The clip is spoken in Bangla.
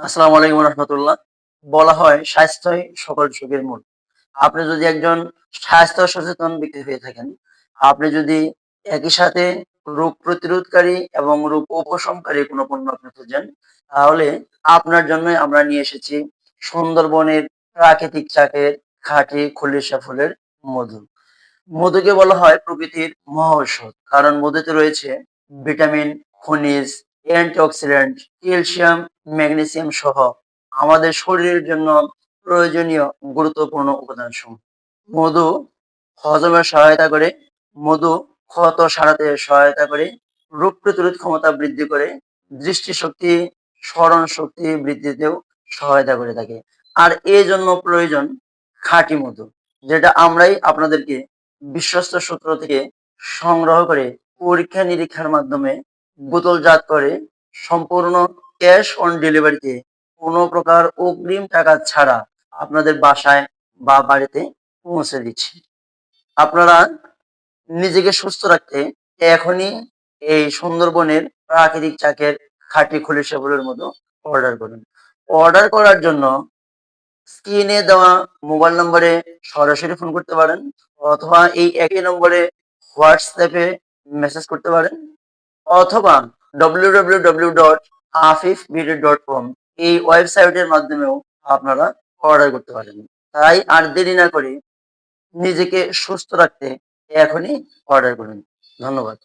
আসসালামু আলাইকুম রহমতুল্লাহ। বলা হয় স্বাস্থ্যই সকল সুখের মূল। আপনি যদি একজন স্বাস্থ্য সচেতন ব্যক্তি হয়ে থাকেন, আপনি যদি একই সাথে রোগ প্রতিরোধকারী এবং রোগ উপশমকারী কোনো পণ্য আপনি খুঁজেন, তাহলে আপনার জন্যই আমরা নিয়ে এসেছি সুন্দরবনের প্রাকৃতিক চাকের খাঁটি খলিশা ফুলের মধু। মধুকে বলা হয় প্রকৃতির মহাঔষধ। কারণ মধুতে রয়েছে ভিটামিন, খনিজ, অ্যান্টিঅক্সিডেন্ট, ক্যালসিয়াম, ম্যাগনেসিয়াম সহ আমাদের শরীরের জন্য প্রয়োজনীয় গুরুত্বপূর্ণ উপাদানসমূহ। মধু হজমে সহায়তা করে, মধু ক্ষত সারাতে সহায়তা করে, রোগ প্রতিরোধ ক্ষমতা বৃদ্ধি করে, দৃষ্টিশক্তি, স্মরণ শক্তি বৃদ্ধিতেও সহায়তা করে থাকে। আর এই জন্য প্রয়োজন খাঁটি মধু, যেটা আমরাই আপনাদেরকে বিশ্বস্ত সূত্র থেকে সংগ্রহ করে পরীক্ষা নিরীক্ষার মাধ্যমে বোতলজাত করে সম্পূর্ণ ক্যাশ অন ডেলিভারিতে কোনো প্রকার অগ্রিম টাকা ছাড়া আপনাদের বাসায় বা বাড়িতে পৌঁছে দিচ্ছি। আপনারা নিজেকে সুস্থ রাখতে এখনই এই সুন্দরবনের প্রাকৃতিক চাকের খাঁটি খলিশা ফুলের মতো অর্ডার করুন। অর্ডার করার জন্য স্ক্রিনে দেওয়া মোবাইল নম্বরে সরাসরি ফোন করতে পারেন, অথবা এই একই নম্বরে হোয়াটসঅ্যাপে মেসেজ করতে পারেন, অথবা www.afifbeauty.com এই ওয়েবসাইটের মাধ্যমেও আপনারা অর্ডার করতে পারেন। তাই আর দেরি না করে নিজেকে সুস্থ রাখতে এখনই অর্ডার করুন। ধন্যবাদ।